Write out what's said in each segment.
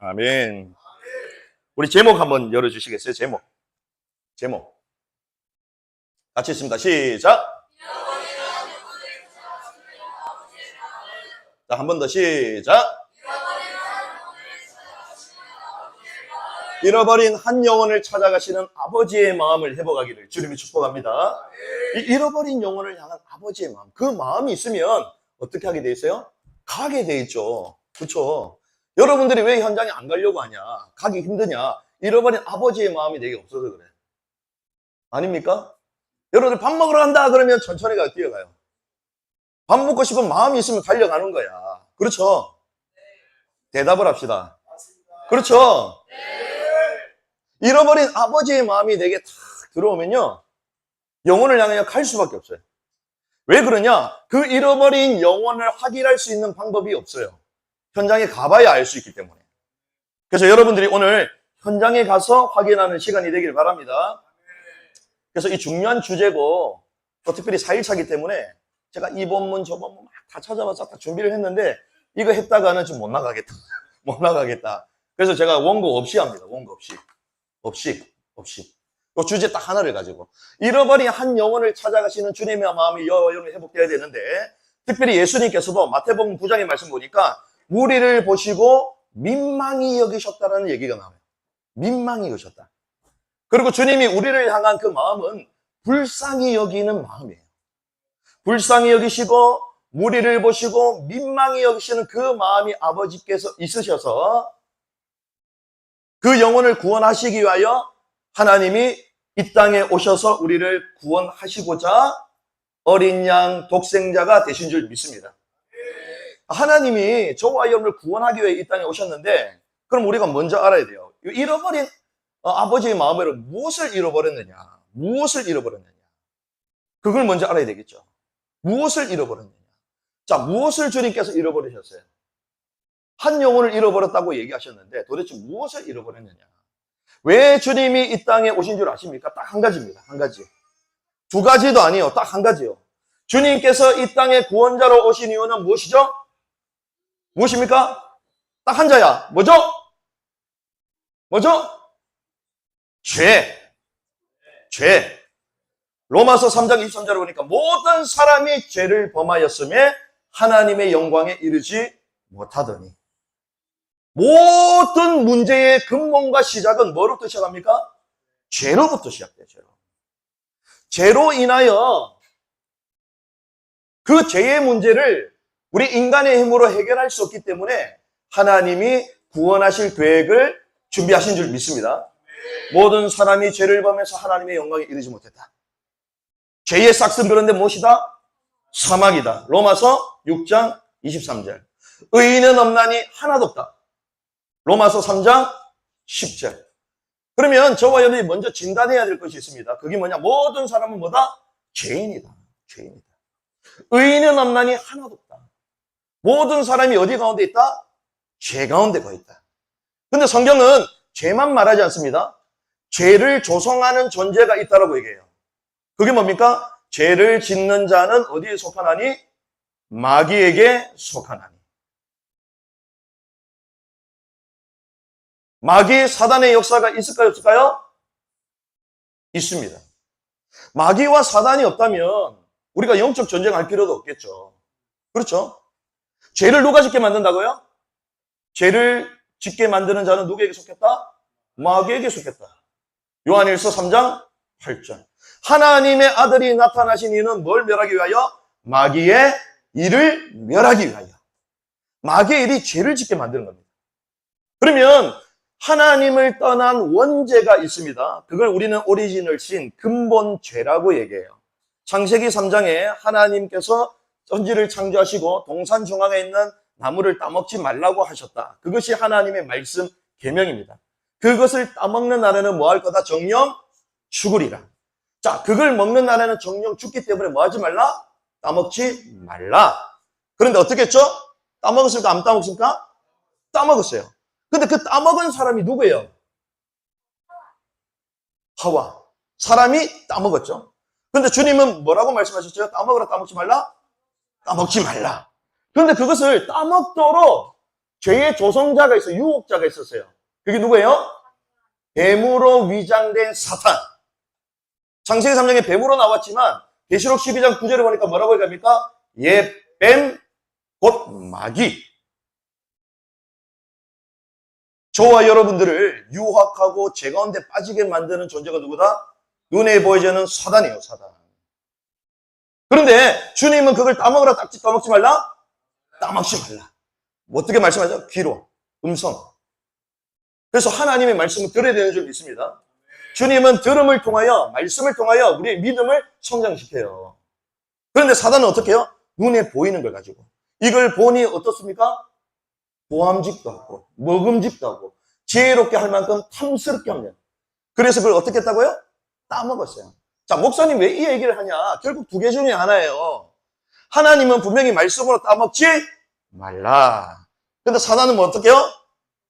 아멘. 우리 제목 한번 열어주시겠어요? 제목. 같이 있습니다. 시작. 자, 한 번 더 시작. 잃어버린 한 영혼을 찾아가시는 아버지의 마음을 회복하기를 주님이 축복합니다. 이 잃어버린 영혼을 향한 아버지의 마음, 그 마음이 있으면 어떻게 하게 돼 있어요? 가게 돼 있죠. 그렇죠? 여러분들이 왜 현장에 안 가려고 하냐? 가기 힘드냐? 잃어버린 아버지의 마음이 내게 없어서 그래. 아닙니까? 여러분들 밥 먹으러 간다 그러면 천천히 뛰어가요. 밥 먹고 싶은 마음이 있으면 달려가는 거야. 그렇죠? 대답을 합시다. 그렇죠? 잃어버린 아버지의 마음이 내게 탁 들어오면요, 영혼을 향해 갈 수밖에 없어요. 왜 그러냐? 그 잃어버린 영혼을 확인할 수 있는 방법이 없어요. 현장에 가봐야 알 수 있기 때문에. 그래서 여러분들이 오늘 현장에 가서 확인하는 시간이 되길 바랍니다. 그래서 이 중요한 주제고, 또 특별히 4일차기 때문에 제가 이 본문 저 본문 막 다 찾아봐서 다 준비를 했는데, 이거 했다가는 좀 못 나가겠다. 그래서 제가 원고 없이 합니다. 원고 없이. 그 주제 딱 하나를 가지고. 잃어버린 한 영혼을 찾아가시는 주님의 마음이 여러분이 회복돼야 되는데, 특별히 예수님께서도 마태복음 9장의 말씀 보니까 우리를 보시고 민망히 여기셨다라는 얘기가 나와요. 민망히 여기셨다. 그리고 주님이 우리를 향한 그 마음은 불쌍히 여기는 마음이에요. 불쌍히 여기시고 우리를 보시고 민망히 여기시는 그 마음이 아버지께서 있으셔서 그 영혼을 구원하시기 위하여 하나님이 이 땅에 오셔서 우리를 구원하시고자 어린 양 독생자가 되신 줄 믿습니다. 하나님이 저와 여러분을 구원하기 위해 이 땅에 오셨는데, 그럼 우리가 먼저 알아야 돼요. 잃어버린 아버지의 마음으로 무엇을 잃어버렸느냐? 그걸 먼저 알아야 되겠죠. 무엇을 잃어버렸느냐? 자, 무엇을 주님께서 잃어버리셨어요? 한 영혼을 잃어버렸다고 얘기하셨는데 도대체 무엇을 잃어버렸느냐? 왜 주님이 이 땅에 오신 줄 아십니까? 딱 한 가지입니다. 한 가지. 두 가지도 아니에요. 딱 한 가지요. 주님께서 이 땅에 구원자로 오신 이유는 무엇이죠? 무엇입니까? 딱 한 자야. 뭐죠? 죄. 로마서 3장 23절을 보니까 모든 사람이 죄를 범하였음에 하나님의 영광에 이르지 못하더니. 모든 문제의 근본과 시작은 뭐로부터 시작합니까? 죄로부터 시작돼요. 죄로 인하여 그 죄의 문제를 우리 인간의 힘으로 해결할 수 없기 때문에 하나님이 구원하실 계획을 준비하신 줄 믿습니다. 모든 사람이 죄를 범해서 하나님의 영광에 이르지 못했다. 죄의 싹슨 그런데 무엇이다? 사망이다. 로마서 6장 23절. 의인은 없나니 하나도 없다. 로마서 3장 10절. 그러면 저와 여러분이 먼저 진단해야 될 것이 있습니다. 그게 뭐냐? 모든 사람은 뭐다? 죄인이다. 의인은 없나니 하나도 없다. 모든 사람이 어디 가운데 있다? 죄 가운데 가 있다. 근데 성경은 죄만 말하지 않습니다. 죄를 조성하는 존재가 있다라고 얘기해요. 그게 뭡니까? 죄를 짓는 자는 어디에 속하나니? 마귀에게 속하나니. 마귀 사단의 역사가 있을까요? 없을까요? 있습니다. 마귀와 사단이 없다면 우리가 영적 전쟁할 필요도 없겠죠. 그렇죠? 죄를 누가 짓게 만든다고요? 죄를 짓게 만드는 자는 누구에게 속했다? 마귀에게 속했다. 요한일서 3장 8절. 하나님의 아들이 나타나신 이는 뭘 멸하기 위하여? 마귀의 일을 멸하기 위하여. 마귀의 일이 죄를 짓게 만드는 겁니다. 그러면 하나님을 떠난 원죄가 있습니다. 그걸 우리는 오리지널 신, 근본 죄라고 얘기해요. 창세기 3장에 하나님께서 천지를 창조하시고 동산 중앙에 있는 나무를 따먹지 말라고 하셨다. 그것이 하나님의 말씀 계명입니다. 그것을 따먹는 날에는 뭐 할 거다? 정령 죽으리라. 자, 그걸 먹는 날에는 정령 죽기 때문에 뭐 하지 말라? 따먹지 말라. 그런데 어떻게 했죠? 따먹었을까? 안 따먹었을까? 따먹었어요. 근데 그 따먹은 사람이 누구예요? 하와. 사람이 따먹었죠. 근데 주님은 뭐라고 말씀하셨죠? 따먹으라, 따먹지 말라? 따먹지 말라. 그런데 그것을 따먹도록 죄의 조성자가 있어요. 유혹자가 있었어요. 그게 누구예요? 뱀으로 위장된 사탄. 창세기 3장에 뱀으로 나왔지만 계시록 12장 9절에 보니까 뭐라고 얘기합니까? 예, 뱀, 곧 마귀. 저와 여러분들을 유혹하고 죄 가운데 빠지게 만드는 존재가 누구다? 눈에 보이지는 사단이에요, 사단. 그런데 주님은 그걸 따먹으라, 딱지 따먹지 말라? 따먹지 말라. 어떻게 말씀하죠? 귀로, 음성. 그래서 하나님의 말씀을 들어야 되는 줄 믿습니다. 주님은 들음을 통하여, 말씀을 통하여 우리의 믿음을 성장시켜요. 그런데 사단은 어떻게 해요? 눈에 보이는 걸 가지고. 이걸 보니 어떻습니까? 보암직도 하고, 먹음직도 하고, 지혜롭게 할 만큼 탐스럽게 하면. 그래서 그걸 어떻게 했다고요? 따먹었어요. 자, 목사님 왜 이 얘기를 하냐? 결국 두 개 중에 하나예요. 하나님은 분명히 말씀으로 따먹지 말라. 근데 사단은 뭐 어떻게 해요?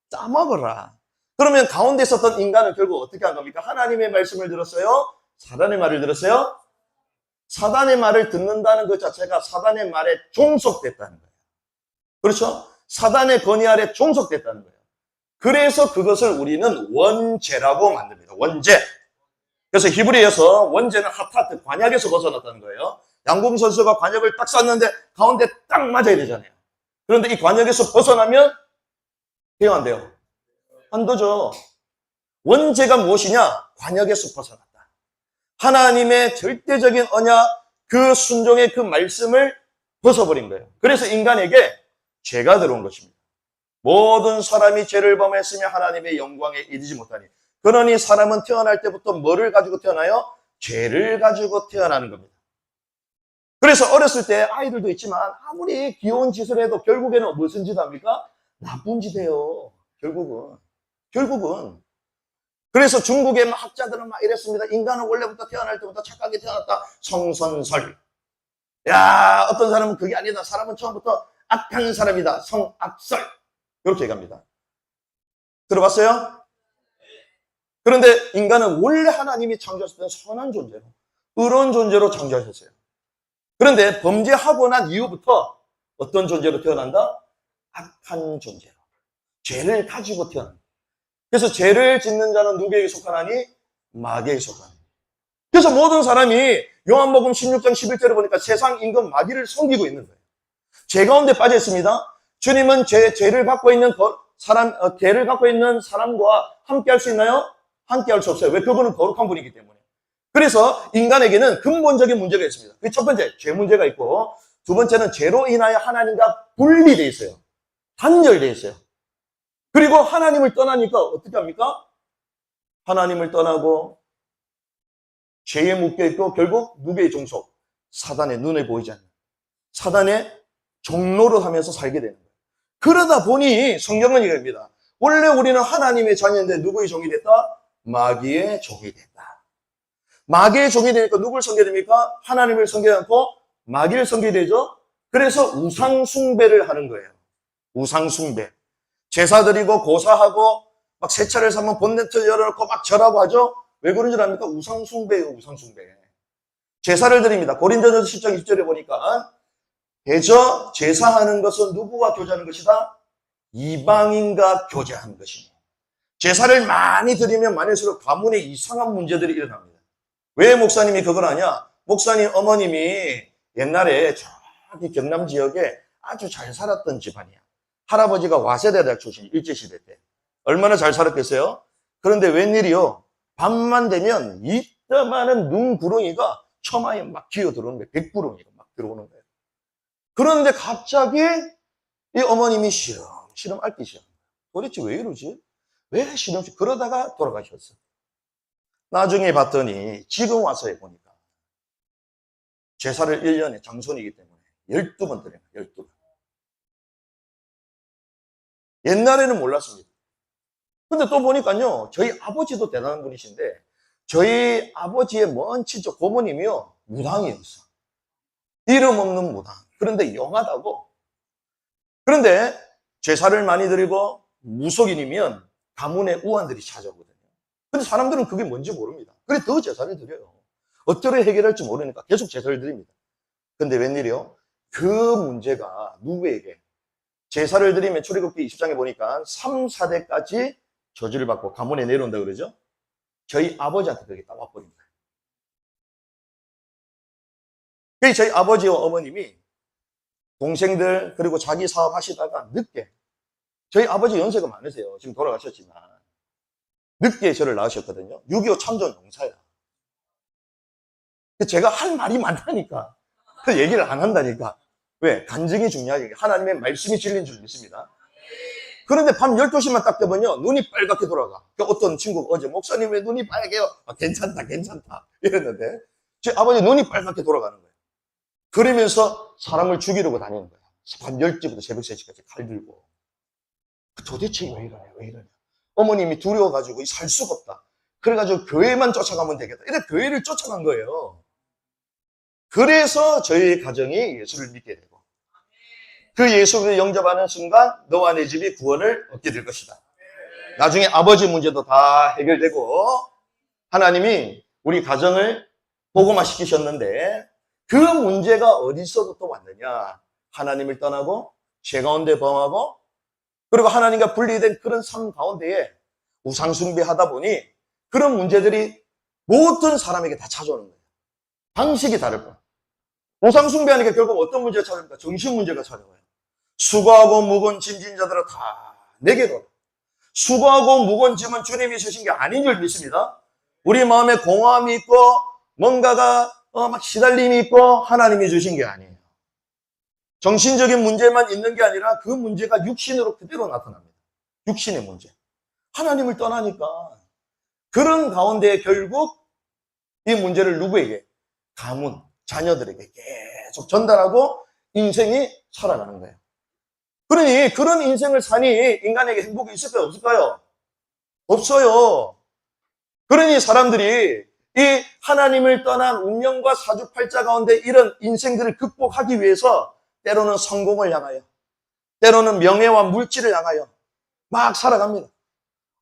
따먹어라. 그러면 가운데 있었던 인간은 결국 어떻게 한 겁니까? 하나님의 말씀을 들었어요? 사단의 말을 들었어요? 사단의 말을 듣는다는 것 자체가 사단의 말에 종속됐다는 거예요. 그렇죠? 사단의 권위 아래 종속됐다는 거예요. 그래서 그것을 우리는 원죄라고 만듭니다. 원죄. 그래서 히브리에서 원죄는 하타트, 관역에서 벗어났다는 거예요. 양궁 선수가 관역을 딱 쐈는데 가운데 딱 맞아야 되잖아요. 그런데 이 관역에서 벗어나면 돼요, 안 돼요? 안 되죠. 원죄가 무엇이냐? 관역에서 벗어났다. 하나님의 절대적인 언약, 그 순종의 그 말씀을 벗어버린 거예요. 그래서 인간에게 죄가 들어온 것입니다. 모든 사람이 죄를 범했으며 하나님의 영광에 이르지 못하니. 그러니 사람은 태어날 때부터 뭐를 가지고 태어나요? 죄를 가지고 태어나는 겁니다. 그래서 어렸을 때 아이들도 있지만 아무리 귀여운 짓을 해도 결국에는 무슨 짓 합니까? 나쁜 짓 해요. 결국은. 그래서 중국의 학자들은 막 이랬습니다. 인간은 원래부터 태어날 때부터 착하게 태어났다. 성선설. 야, 어떤 사람은 그게 아니다. 사람은 처음부터 악한 사람이다. 성악설. 이렇게 얘기합니다. 들어봤어요? 그런데 인간은 원래 하나님이 창조하셨을 때는 선한 존재로, 의로운 존재로 창조하셨어요. 그런데 범죄하고 난 이후부터 어떤 존재로 태어난다? 악한 존재로. 죄를 가지고 태어난다. 그래서 죄를 짓는 자는 누구에게 속하나니? 마귀에게 속하니. 그래서 모든 사람이 요한복음 16장 11절에 보니까 세상 임금 마귀를 섬기고 있는 거예요. 죄 가운데 빠져 있습니다. 주님은 죄를 갖고 있는 죄를 갖고 있는 사람과 함께 할 수 있나요? 함께 할 수 없어요. 왜? 그분은 거룩한 분이기 때문에. 그래서 인간에게는 근본적인 문제가 있습니다. 그 첫 번째, 죄 문제가 있고, 두 번째는 죄로 인하여 하나님과 분리되어 있어요. 단절되어 있어요. 그리고 하나님을 떠나니까 어떻게 합니까? 하나님을 떠나고 죄에 묶여있고 결국 누구의 종속? 사단의 눈에 보이지 않는 사단의 종로로 하면서 살게 되는 거예요. 그러다 보니 성경은 이겁니다. 원래 우리는 하나님의 자녀인데 누구의 종이 됐다? 마귀의 종이 됐다. 마귀의 종이 되니까 누굴 섬겨야 됩니까? 하나님을 섬기지 않고 마귀를 섬기게 되죠. 그래서 우상숭배를 하는 거예요. 우상숭배. 제사 드리고 고사하고 막 세차를 사면 본네트 열어놓고 막 절하고 하죠. 왜 그런 줄 압니까? 우상숭배예요. 우상숭배. 제사를 드립니다. 고린도전서 10장 20절에 보니까 대저 제사하는 것은 누구와 교제하는 것이다? 이방인과 교제하는 것이니. 제사를 많이 드리면 많을수록 가문에 이상한 문제들이 일어납니다. 왜 목사님이 그걸 하냐? 목사님 어머님이 옛날에 저기 경남 지역에 아주 잘 살았던 집안이야. 할아버지가 와세대대학 출신, 일제시대 때. 얼마나 잘 살았겠어요? 그런데 웬일이요? 밤만 되면 이따만한 눈구렁이가 처마에 막 기어 들어오는 거예요. 백구렁이가 막 들어오는 거예요. 그런데 갑자기 이 어머님이 시름시름 앓기 시작합니다. 도대체 왜 이러지? 왜 시름시름? 그러다가 돌아가셨어. 나중에 봤더니 지금 와서 해보니까 제사를 1년에 장손이기 때문에 12번 드려요. 12번. 옛날에는 몰랐습니다. 근데 또 보니까요, 저희 아버지도 대단한 분이신데, 저희 아버지의 먼 친척 고모님이요, 무당이었어. 이름 없는 무당. 그런데 영하다고. 그런데 제사를 많이 드리고 무속인이면 가문의 우환들이 찾아오거든요. 근데 사람들은 그게 뭔지 모릅니다. 그래 더 제사를 드려요. 어떻게 해결할지 모르니까 계속 제사를 드립니다. 근데 웬일이요? 그 문제가 누구에게? 제사를 드리면 출애굽기 20장에 보니까 3, 4대까지 저주를 받고 가문에 내려온다 그러죠. 저희 아버지한테 그게 딱 와버린 거예요. 그래서 저희 아버지와 어머님이 동생들 그리고 자기 사업 하시다가 늦게, 저희 아버지 연세가 많으세요. 지금 돌아가셨지만 늦게 저를 낳으셨거든요. 6.25 참전 용사야. 제가 할 말이 많다니까 그 얘기를 안 한다니까. 왜? 간증이 중요하게 하나님의 말씀이 진리인 줄 믿습니다. 그런데 밤 12시만 딱 되면요 눈이 빨갛게 돌아가. 어떤 친구가 어제 목사님 왜 눈이 빨개요? 괜찮다 이랬는데 제 아버지 눈이 빨갛게 돌아가는 거예요. 그러면서 사람을 죽이려고 다니는 거예요. 밤 10시부터 새벽 3시까지 칼 들고. 도대체 왜 이러냐. 어머님이 두려워가지고 살 수가 없다. 그래가지고 교회만 쫓아가면 되겠다. 이래 교회를 쫓아간 거예요. 그래서 저희 가정이 예수를 믿게 되고 그 예수를 영접하는 순간 너와 내 집이 구원을 얻게 될 것이다. 나중에 아버지 문제도 다 해결되고 하나님이 우리 가정을 복음화시키셨는데 그 문제가 어디서부터 또 왔느냐. 하나님을 떠나고 죄 가운데 범하고 그리고 하나님과 분리된 그런 삶 가운데에 우상숭배하다 보니 그런 문제들이 모든 사람에게 다 찾아오는 거예요. 방식이 다를 뿐. 우상숭배하니까 결국 어떤 문제가 찾아옵니까? 정신 문제가 찾아와요. 수고하고 무거운 짐진 자들아 다 내게 돌아. 수고하고 무거운 짐은 주님이 주신 게 아닌 줄 믿습니다. 우리 마음에 공허함이 있고 뭔가가 막 시달림이 있고 하나님이 주신 게 아니에요. 정신적인 문제만 있는 게 아니라 그 문제가 육신으로 그대로 나타납니다. 육신의 문제. 하나님을 떠나니까 그런 가운데 결국 이 문제를 누구에게? 가문, 자녀들에게 계속 전달하고 인생이 살아가는 거예요. 그러니 그런 인생을 사니 인간에게 행복이 있을까요? 없을까요? 없어요. 그러니 사람들이 이 하나님을 떠난 운명과 사주팔자 가운데 이런 인생들을 극복하기 위해서 때로는 성공을 향하여 때로는 명예와 물질을 향하여 막 살아갑니다.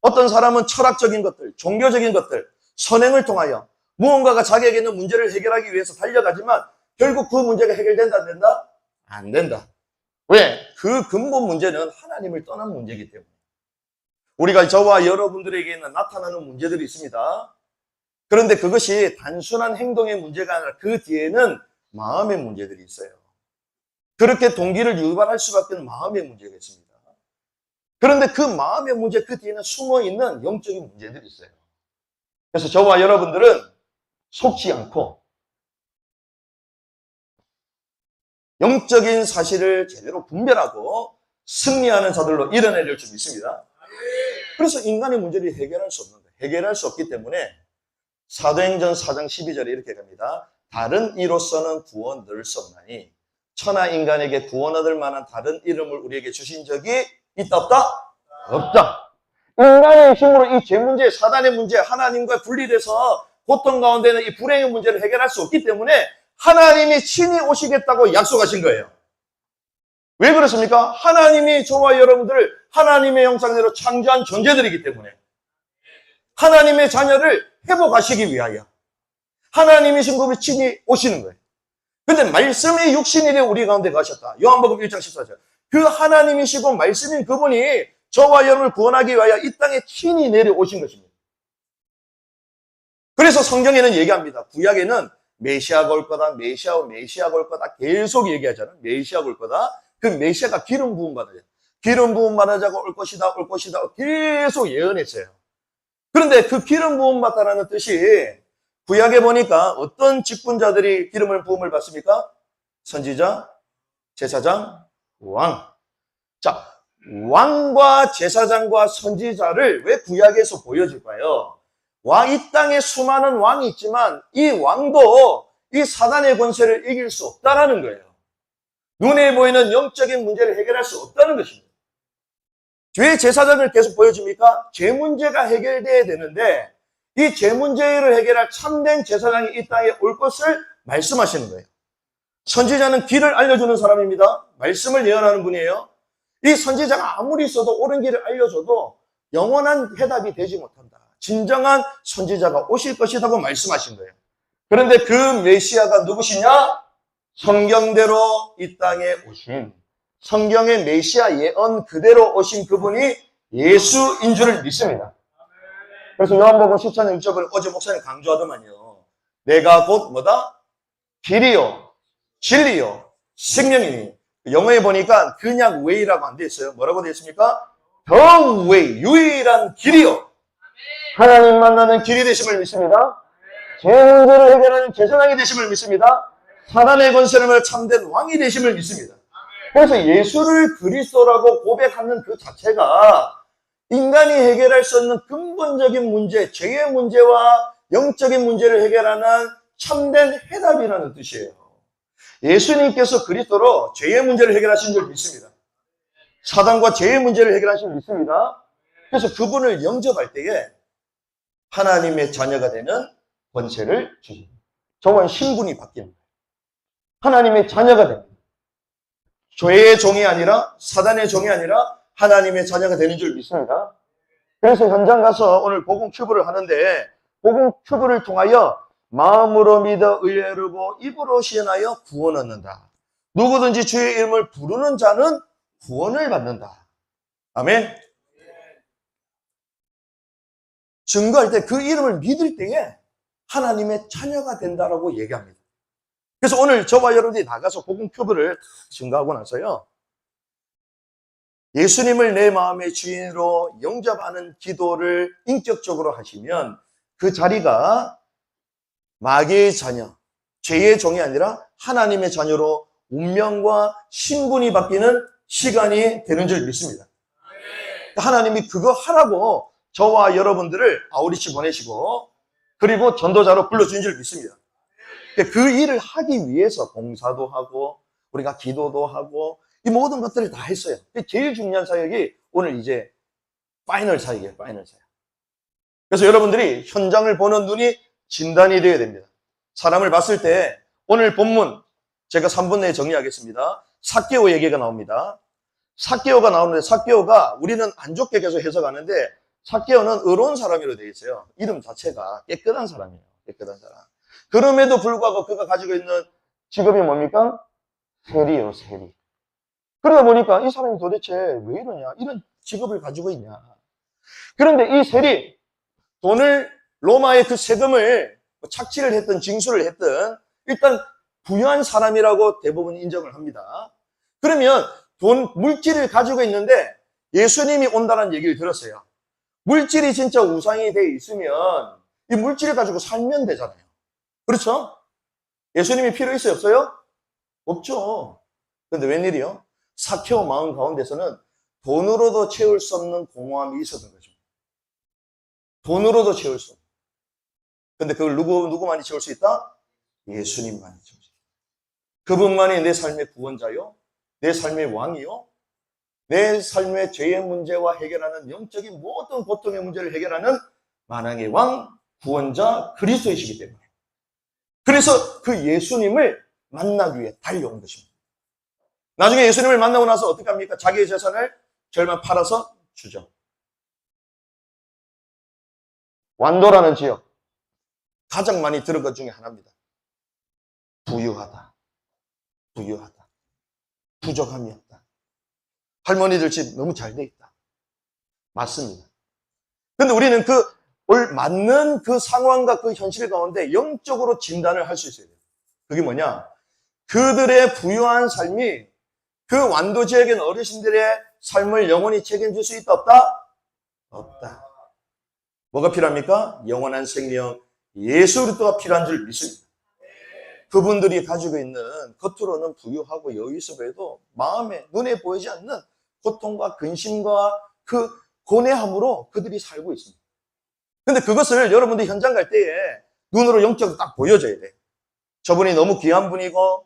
어떤 사람은 철학적인 것들, 종교적인 것들, 선행을 통하여 무언가가 자기에게 있는 문제를 해결하기 위해서 달려가지만 결국 그 문제가 해결된다 안 된다? 안 된다. 왜? 그 근본 문제는 하나님을 떠난 문제이기 때문에. 우리가 저와 여러분들에게는 나타나는 문제들이 있습니다. 그런데 그것이 단순한 행동의 문제가 아니라 그 뒤에는 마음의 문제들이 있어요. 그렇게 동기를 유발할 수밖에 없는 마음의 문제가 있습니다. 그런데 그 마음의 문제 그 뒤에는 숨어있는 영적인 문제들이 있어요. 그래서 저와 여러분들은 속지 않고 영적인 사실을 제대로 분별하고 승리하는 자들로 일어나야 될 줄 믿습니다. 그래서 인간의 문제를 해결할 수 없는 거예요. 해결할 수 없기 때문에 사도행전 4장 12절에 이렇게 갑니다. 다른 이로서는 구원 얻을 수 없나니 천하 인간에게 구원 얻을 만한 다른 이름을 우리에게 주신 적이 있다 없다? 없다. 인간의 힘으로 이 죄 문제, 사단의 문제, 하나님과 분리돼서 고통 가운데는 이 불행의 문제를 해결할 수 없기 때문에 하나님이 친히 오시겠다고 약속하신 거예요. 왜 그렇습니까? 하나님이 저와 여러분들을 하나님의 형상대로 창조한 존재들이기 때문에 하나님의 자녀를 회복하시기 위하여 하나님이신 분이 친히 오시는 거예요. 근데 말씀이 육신이 되어 우리 가운데 가셨다. 요한복음 1장 14절. 그 하나님이시고 말씀인 그분이 저와 여러분을 구원하기 위하여 이 땅에 친히 내려오신 것입니다. 그래서 성경에는 얘기합니다. 구약에는 메시아가 올 거다, 메시아가 올 거다 계속 얘기하잖아요. 메시아가 올 거다. 그 메시아가 기름 부음 받으자. 기름 부음 받으자고 올 것이다, 올 것이다 계속 예언했어요. 그런데 그 기름 부음 받다라는 뜻이 구약에 보니까 어떤 직분자들이 기름을 부음을 받습니까? 선지자, 제사장, 왕. 자, 왕과 제사장과 선지자를 왜 구약에서 보여줄까요? 이 땅에 수많은 왕이 있지만 이 왕도 이 사단의 권세를 이길 수 없다라는 거예요. 눈에 보이는 영적인 문제를 해결할 수 없다는 것입니다. 왜 제사장을 계속 보여줍니까? 죄 문제가 해결돼야 되는데 이 죄 문제를 해결할 참된 제사장이 이 땅에 올 것을 말씀하시는 거예요. 선지자는 길을 알려주는 사람입니다. 말씀을 예언하는 분이에요. 이 선지자가 아무리 있어도 옳은 길을 알려줘도 영원한 해답이 되지 못한다. 진정한 선지자가 오실 것이라고 말씀하신 거예요. 그런데 그 메시아가 누구시냐? 성경대로 이 땅에 오신 성경의 메시아 예언 그대로 오신 그분이 예수인 줄을 믿습니다. 그래서 요한복음 14장 6절을 어제 목사님 강조하더만요. 내가 곧 뭐다? 길이요, 진리요, 생명이니. 영어에 보니까 그냥 way라고 안 돼 있어요. 뭐라고 돼 있습니까? The way, 유일한 길이요. 하나님 만나는 길이 되심을 믿습니다. 제 문제를 해결하는 제사장이 되심을 믿습니다. 사단의 권세를 참된 왕이 되심을 믿습니다. 그래서 예수를 그리스도라고 고백하는 그 자체가 인간이 해결할 수 없는 근본적인 문제, 죄의 문제와 영적인 문제를 해결하는 참된 해답이라는 뜻이에요. 예수님께서 그리스도로 죄의 문제를 해결하신 줄 믿습니다. 사단과 죄의 문제를 해결하신 줄 믿습니다. 그래서 그분을 영접할 때에 하나님의 자녀가 되는 권세를 주십니다. 정말 신분이 바뀌는 거예요. 하나님의 자녀가 됩니다. 죄의 종이 아니라 사단의 종이 아니라 하나님의 자녀가 되는 줄 믿습니다. 그래서 현장 가서 오늘 복음 큐브를 하는데 복음 큐브를 통하여 마음으로 믿어 의뢰를 보고 입으로 시인하여 구원 얻는다. 누구든지 주의 이름을 부르는 자는 구원을 받는다. 아멘. 증거할 때 그 이름을 믿을 때에 하나님의 자녀가 된다라고 얘기합니다. 그래서 오늘 저와 여러분들이 나가서 복음 큐브를 증거하고 나서요. 예수님을 내 마음의 주인으로 영접하는 기도를 인격적으로 하시면 그 자리가 마귀의 자녀, 죄의 종이 아니라 하나님의 자녀로 운명과 신분이 바뀌는 시간이 되는 줄 믿습니다. 하나님이 그거 하라고 저와 여러분들을 아우리치 보내시고 그리고 전도자로 불러주신 줄 믿습니다. 그 일을 하기 위해서 봉사도 하고 우리가 기도도 하고 이 모든 것들을 다 했어요. 제일 중요한 사역이 오늘 이제 파이널 사역이에요. 파이널 사역. 그래서 여러분들이 현장을 보는 눈이 진단이 되어야 됩니다. 사람을 봤을 때 오늘 본문 제가 3분 내에 정리하겠습니다. 삭개오 얘기가 나옵니다. 삭개오가 나오는데 삭개오가 우리는 안 좋게 계속 해석하는데 삭개오는 의로운 사람으로 되어 있어요. 이름 자체가 깨끗한 사람이에요. 깨끗한 사람. 그럼에도 불구하고 그가 가지고 있는 직업이 뭡니까? 세리예요. 세리. 그러다 보니까 이 사람이 도대체 왜 이러냐? 이런 직업을 가지고 있냐? 그런데 이 세리 돈을 로마의 그 세금을 착취를 했든 징수를 했든 일단 부유한 사람이라고 대부분 인정을 합니다. 그러면 물질을 가지고 있는데 예수님이 온다는 얘기를 들었어요. 물질이 진짜 우상이 돼 있으면 이 물질을 가지고 살면 되잖아요. 그렇죠? 예수님이 필요 있어요? 없어요? 없죠. 그런데 웬일이요? 삭개오 마음 가운데서는 돈으로도 채울 수 없는 공허함이 있었던 거죠. 돈으로도 채울 수 없는. 근데 그걸 누구만이 채울 수 있다? 예수님만이 채울 수 있다. 그분만이 내 삶의 구원자요, 내 삶의 왕이요, 내 삶의 죄의 문제와 해결하는 영적인 모든 고통의 문제를 해결하는 만왕의 왕, 구원자 그리스도이시기 때문에. 그래서 그 예수님을 만나기 위해 달려온 것입니다. 나중에 예수님을 만나고 나서 어떻게 합니까? 자기의 재산을 절반 팔아서 주죠. 완도라는 지역 가장 많이 들은 것 중에 하나입니다. 부유하다. 부유하다. 부족함이 없다. 할머니들 집 너무 잘 돼 있다. 맞습니다. 근데 우리는 맞는 그 상황과 그 현실 가운데 영적으로 진단을 할 수 있어야 돼요. 그게 뭐냐? 그들의 부유한 삶이 그 완도 지역의 어르신들의 삶을 영원히 책임질 수 있다, 없다? 없다. 뭐가 필요합니까? 영원한 생명, 예수 그리스도가 필요한 줄 믿습니다. 그분들이 가지고 있는 겉으로는 부유하고 여유 있어 보여도 마음에 눈에 보이지 않는 고통과 근심과 그 고뇌함으로 그들이 살고 있습니다. 근데 그것을 여러분들 현장 갈 때에 눈으로 영적으로 딱 보여줘야 돼. 저분이 너무 귀한 분이고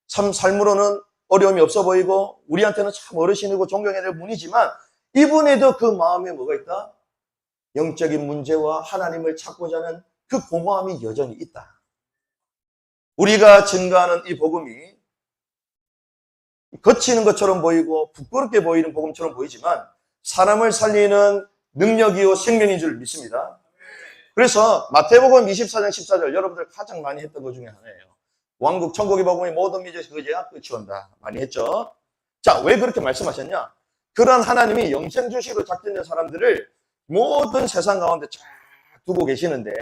삶으로는 어려움이 없어 보이고 우리한테는 참 어르신이고 존경해야 될 분이지만 이분에도 그 마음에 뭐가 있다? 영적인 문제와 하나님을 찾고자 하는 그 공허함이 여전히 있다. 우리가 증거하는 이 복음이 거치는 것처럼 보이고 부끄럽게 보이는 복음처럼 보이지만 사람을 살리는 능력이요 생명인 줄 믿습니다. 그래서 마태복음 24장 14절 여러분들 가장 많이 했던 것 중에 하나예요. 왕국 천국의 복음이 모든 민족에 그제야 끝이 온다. 많이 했죠. 자, 왜 그렇게 말씀하셨냐? 그런 하나님이 영생 주시로 작정된 사람들을 모든 세상 가운데 쫙 두고 계시는데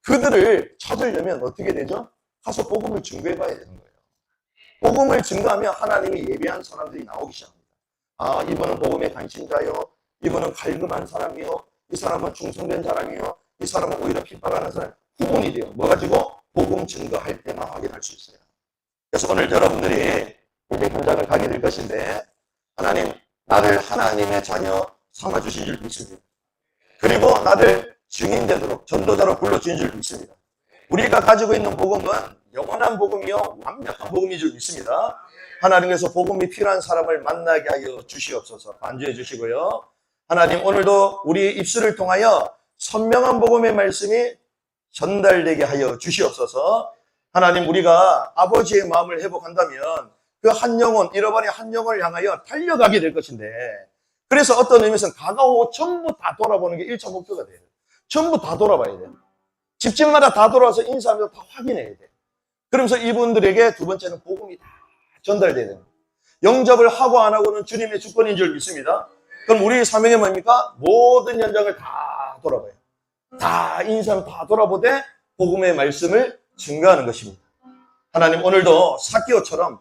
그들을 찾으려면 어떻게 되죠? 가서 복음을 증거해 봐야 되는 거예요. 복음을 증거하면 하나님이 예비한 사람들이 나오기 시작합니다. 아, 이분은 복음에 관심자요. 이분은 갈급한 사람이요. 이 사람은 충성된 사람이요. 이 사람은 오히려 핍박하는 사람. 구분이 돼요. 뭐 가지고? 복음 증거할 때만 확인할 수 있어요. 그래서 오늘 여러분들이 이제 현장을 가게 될 것인데 하나님, 나를 하나님의 자녀 삼아주신 줄 믿습니다. 그리고 나를 증인되도록 전도자로 불러주신 줄 믿습니다. 우리가 가지고 있는 복음은 영원한 복음이요 완벽한 복음인 줄 믿습니다. 하나님께서 복음이 필요한 사람을 만나게 하여 주시옵소서. 반주해 주시고요. 하나님, 오늘도 우리 입술을 통하여 선명한 복음의 말씀이 전달되게 하여 주시옵소서. 하나님, 우리가 아버지의 마음을 회복한다면 그 한 영혼, 잃어버린 한 영혼을 향하여 달려가게 될 것인데, 그래서 어떤 의미에서는 가가오 전부 다 돌아보는 게 1차 목표가 돼요. 전부 다 돌아봐야 돼요. 집집마다 다 돌아와서 인사하면서 다 확인해야 돼요. 그러면서 이분들에게 두 번째는 복음이 다 전달돼야 돼요. 영접을 하고 안 하고는 주님의 주권인 줄 믿습니다. 그럼 우리 사명이 뭡니까? 모든 현장을 다 돌아봐요. 다 인사를 다 돌아보되 복음의 말씀을 증거하는 것입니다. 하나님, 오늘도 삭개오처럼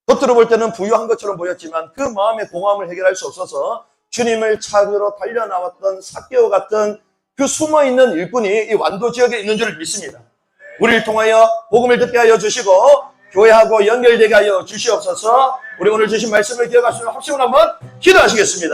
겉으로 볼 때는 부유한 것처럼 보였지만 그 마음의 공허함을 해결할 수 없어서 주님을 찾으러 달려나왔던 삭개오 같은 그 숨어있는 일꾼이 이 완도 지역에 있는 줄 믿습니다. 우리를 통하여 복음을 듣게 하여 주시고 교회하고 연결되게 하여 주시옵소서. 우리 오늘 주신 말씀을 기억하시며 합심을 한번 기도하시겠습니다.